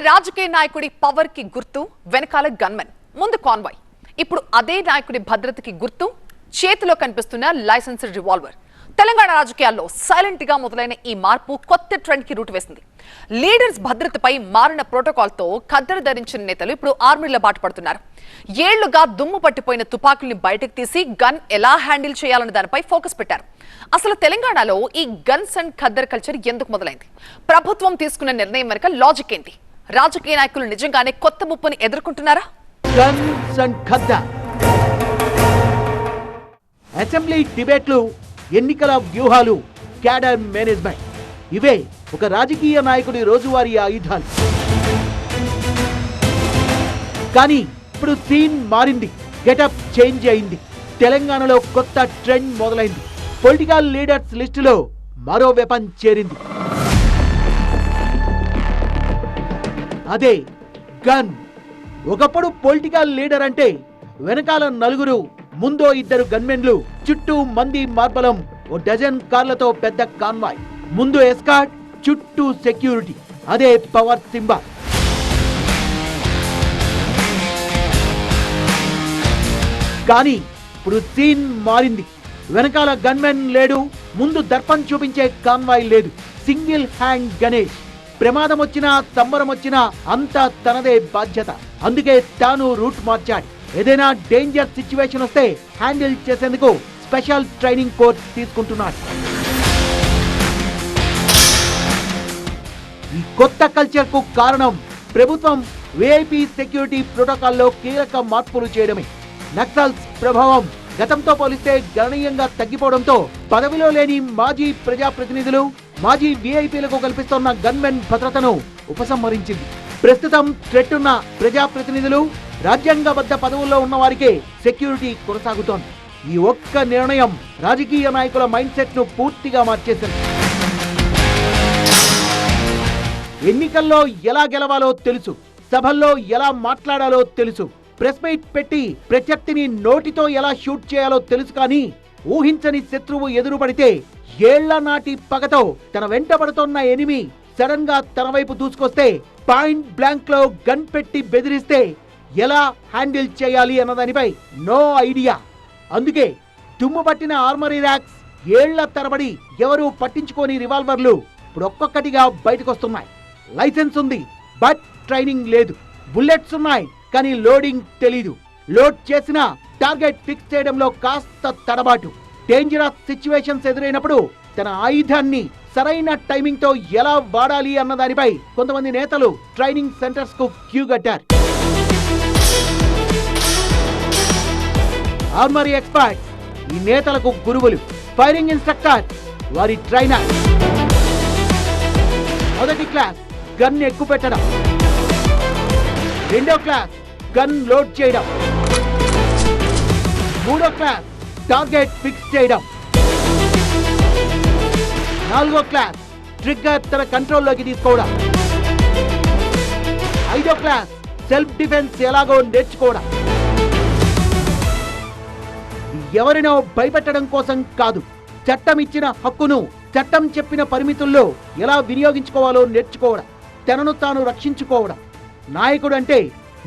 రాజకీయ నాయకుడి పవర్ కి గుర్తు వెనకాల గన్మెన్, ముందు కాన్వాయ్. ఇప్పుడు అదే నాయకుడి భద్రతకి గుర్తు చేతిలో కనిపిస్తున్న లైసెన్స్డ్ రివాల్వర్. తెలంగాణ రాజకీయాల్లో సైలెంట్ గా మొదలైన ఈ మార్పు కొత్త ట్రెండ్ కి రూట్ వేసింది. లీడర్స్ భద్రతపై మారిన ప్రోటోకాల్ తో ఖద్దరు ధరించిన నేతలు ఇప్పుడు ఆర్మీల బాట పడుతున్నారు. ఏళ్లుగా దుమ్ము పట్టిపోయిన తుపాకుల్ని బయటకు తీసి గన్ ఎలా హ్యాండిల్ చేయాలన్న దానిపై ఫోకస్ పెట్టారు. అసలు తెలంగాణలో ఈ గన్స్ అండ్ ఖద్దర్ కల్చర్ ఎందుకు మొదలైంది? ప్రభుత్వం తీసుకున్న నిర్ణయం వెనుక లాజిక్ ఏంటి? రాజకీయ నాయకులు నిజంగానే కొత్త ముప్పుని ఎదుర్కొంటున్నారా? గన్స్ అండ్ ఖద్దర్, అసెంబ్లీ డిబేట్లు, ఎన్నికల వ్యూహాలు, క్యాడర్ మేనేజ్మెంట్, ఇవే ఒక రాజకీయ నాయకుడి రోజువారీ ఆయుధాలు. కానీ ఇప్పుడు సీన్ మారింది, గెటప్ చేంజ్ అయింది. తెలంగాణలో కొత్త ట్రెండ్ మొదలైంది. పొలిటికల్ లీడర్స్ లిస్టులో మరో వెపన్ చేరింది. అదే గన్. ఒకప్పుడు పొలిటికల్ లీడర్ అంటే వెనకాల నలుగురు, ముందో ఇద్దరు గన్మెన్లు, చుట్టూ మంది మార్బలం, ఓ డజన్ కార్లతో పెద్ద కాన్వాయ్, ముందు ఎస్కార్ట్, చుట్టూ సెక్యూరిటీ. అదే పవర్ సింబల్. కానీ ఇప్పుడు సీన్ మారింది. వెనకాల గన్మెన్ లేడు, ముందు దర్పం చూపించే కాన్వాయ్ లేదు. Single hand Ganesh. ప్రమాదం వచ్చినా సంబరం వచ్చినా అంతా తనదే బాధ్యత. అందుకే తాను రూట్ మార్చాడు. ఏదైనా డేంజర్ సిచ్యువేషన్ వస్తే హ్యాండిల్ చేసేందుకు స్పెషల్ ట్రైనింగ్ కోర్స్ తీసుకుంటున్నాడు. ఈ కొత్త కల్చర్ కు కారణం ప్రభుత్వం విఐపి సెక్యూరిటీ ప్రోటోకాల్లో కీలక మార్పులు చేయడమే. నక్సల్స్ ప్రభావం గతంతో పోలిస్తే గణనీయంగా తగ్గిపోవడంతో పదవిలో లేని మాజీ ప్రజాప్రతినిధులు, మాజీ విఐపీలకు కల్పిస్తున్న గన్మెన్ భద్రతను ఉపసంహరించింది. ప్రస్తుతం థ్రెట్ ఉన్న ప్రజాప్రతినిధులు, రాజ్యాంగబద్ధ పదవుల్లో ఉన్న వారికే సెక్యూరిటీ కొనసాగుతోంది. ఈ ఒక్క నిర్ణయం రాజకీయ నాయకుల మైండ్ సెట్ ను పూర్తిగా మార్చేసింది. ఎన్నికల్లో ఎలా గెలవాలో తెలుసు, సభల్లో ఎలా మాట్లాడాలో తెలుసు, ప్రెస్ మీట్ పెట్టి ప్రత్యర్థిని నోటితో ఎలా షూట్ చేయాలో తెలుసు. కానీ ఊహించని శత్రువు ఎదురుపడితే ఏళ్ల నాటి పగతో తన వెంట పడుతున్న ఎనిమి సడన్ గా తన వైపు దూసుకొస్తే పాయింట్ బ్లాంక్ లో గన్ పెట్టి బెదిరిస్తే ఎలా హ్యాండిల్ చేయాలి అన్నదానిపై నో ఐడియా. అందుకే దుమ్ము పట్టిన ఆర్మరీ ర్యాక్స్, ఏళ్ల తరబడి ఎవరూ పట్టించుకోని రివాల్వర్లు ఇప్పుడు ఒక్కొక్కటిగా బయటకొస్తున్నాయి. లైసెన్స్ ఉంది, బట్ ట్రైనింగ్ లేదు. బుల్లెట్స్ ఉన్నాయి, కానీ లోడింగ్ తెలీదు. లోడ్ చేసిన టార్గెట్ ఫిక్స్ చేయడంలో కాస్త తడబాటు. డేంజరస్ సిచ్యువేషన్స్ ఎదురైనప్పుడు తన ఆయుధాన్ని సరైన టైమింగ్ తో ఎలా వాడాలి అన్న దానిపై కొంతమంది నేతలు ట్రైనింగ్ సెంటర్స్ కు క్యూ కట్టారు. ఆర్మరీ ఎక్స్పర్ట్స్ ఈ నేతలకు గురువులు, ఫైరింగ్ ఇన్స్ట్రక్టర్ వారి ట్రైనర్. మొదటి క్లాస్ గన్ ఎక్కువ పెట్టడం, రెండో క్లాస్ గన్ లోడ్ చేయడం, మూడో క్లాస్ టార్గెట్ ఫిక్స్ చేయడం, నాలుగో క్లాస్ ట్రిగ్గర్ తన కంట్రోల్లోకి తీసుకోవడం, ఐదో క్లాస్ సెల్ఫ్ డిఫెన్స్ ఎలాగో నేర్చుకోవడం. ఎవరినో భయపెట్టడం కోసం కాదు, చట్టం ఇచ్చిన హక్కును చట్టం చెప్పిన పరిమితుల్లో ఎలా వినియోగించుకోవాలో నేర్చుకోవడం, తనను తాను రక్షించుకోవడం. నాయకుడు అంటే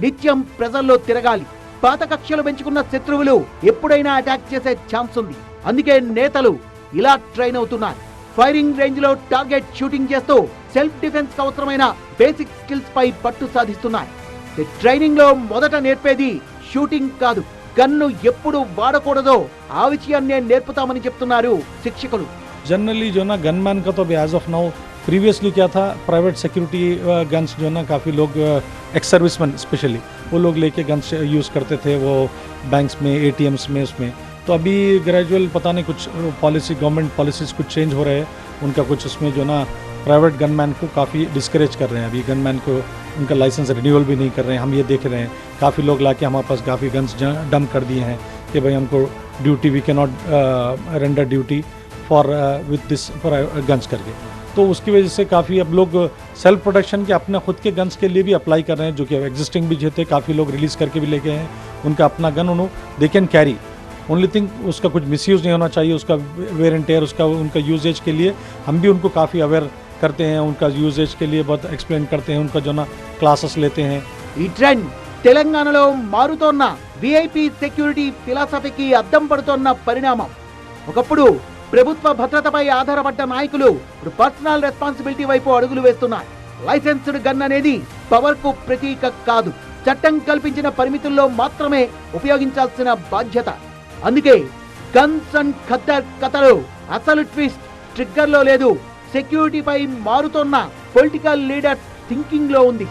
నిత్యం ప్రజల్లో తిరగాలి. పాత కక్షలు పెంచుకున్న శత్రువులు ఎప్పుడైనా అటాక్ చేసే ఛాన్స్ ఉంది. అందుకే నేతలు ఇలా ట్రైన్ అవుతున్నారు. ఫైరింగ్ రేంజ్ లో టార్గెట్ షూటింగ్ చేస్తూ సెల్ఫ్ డిఫెన్స్ కు అవసరమైన బేసిక్ స్కిల్స్ పై పట్టు సాధిస్తున్నారు. ట్రైనింగ్ లో మొదట నేర్పేది షూటింగ్ కాదు, గన్ను ఎప్పుడు వాడకూడదో ఆ విషయాన్నే నేర్పుతామని చెప్తున్నారు శిక్షకులు. जनरली जो ना गनमैन का तो अभी एज ऑफ नाउ, प्रीवियसली क्या था, प्राइवेट सिक्योरिटी गन्स जो ना काफ़ी लोग एक्स सर्विसमैन स्पेशली वो लोग लेके गन्स यूज़ करते थे, वो बैंक्स में, एटीएम्स में, उसमें. तो अभी ग्रेजुअल पता नहीं कुछ पॉलिसी, गवर्नमेंट पॉलिसीज़ कुछ चेंज हो रहे हैं उनका, कुछ उसमें जो ना प्राइवेट गनमैन को काफ़ी डिस्करेज कर रहे हैं. अभी गनमैन को उनका लाइसेंस रिन्यूअल भी नहीं कर रहे हैं. हम ये देख रहे हैं काफ़ी लोग लाके हमारे पास काफ़ी गन्स डंप कर दिए हैं कि भाई हमको duty, we can not render duty for with this for guns करके. तो उसकी वजह से काफ़ी अब लोग सेल्फ प्रोटेक्शन के अपने खुद के गन्स के लिए भी अप्लाई कर रहे हैं, जो कि एग्जिस्टिंग भी थे, काफ़ी लोग रिलीज़ करके भी लेके हैं उनका अपना गन, उन्होंने they can carry. Only thing उसका कुछ मिसयूज़ नहीं होना चाहिए, उसका वेयर एंड टेयर, उसका उनका यूजेज के लिए हम भी उनको काफ़ी अवेयर करते हैं, उनका यूजेज के लिए बहुत एक्सप्लेन करते हैं, उनका जो ना क्लासेस लेते हैं। ఈ ట్రెండ్ తెలంగాణలో మారుతోన్న విఐపి సెక్యూరిటీ ఫిలాసఫీకి అద్దం పడుతోన్న పరిణామం. ఒకప్పుడు ప్రభుత్వ భద్రతపై ఆధారపడ్డ నాయకులు ఇప్పుడు పర్సనల్ రెస్పాన్సిబిలిటీ వైపు అడుగులు వేస్తున్నారు. లైసెన్స్డ్ గన్ అనేది పవర్ కు ప్రతీక కాదు, చట్టం కల్పించిన పరిమితుల్లో మాత్రమే ఉపయోగించాల్సిన బాధ్యత. అందుకే గన్స్ అండ్ ఖద్దర్ కథలో అసలు ట్విస్ట్ ట్రిగ్గర్ లో లేదు, సెక్యూరిటీపై మారుతోన్న పొలిటికల్ లీడర్స్ థింకింగ్ లో ఉంది.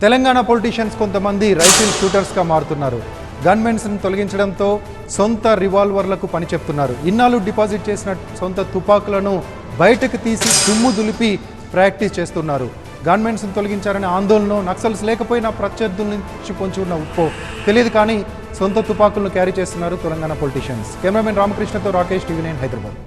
తెలంగాణ పొలిటీషియన్స్ కొంతమంది రైఫిల్ షూటర్స్గా మారుతున్నారు. గన్మెన్స్ను తొలగించడంతో సొంత రివాల్వర్లకు పని చెప్తున్నారు. ఇన్నాళ్ళు డిపాజిట్ చేసిన సొంత తుపాకులను బయటకు తీసి దుమ్ము దులిపి ప్రాక్టీస్ చేస్తున్నారు. గన్మెన్స్ను తొలగించారనే ఆందోళన నక్సల్స్ లేకపోయినా ప్రత్యర్థుల నుంచి పొంచి ఉన్న ఉప్పో తెలియదు, కానీ సొంత తుపాకులను క్యారీ చేస్తున్నారు తెలంగాణ పొలిటీషియన్స్. కెమెరామెన్ రామకృష్ణతో రాకేష్, TV9 హైదరాబాద్.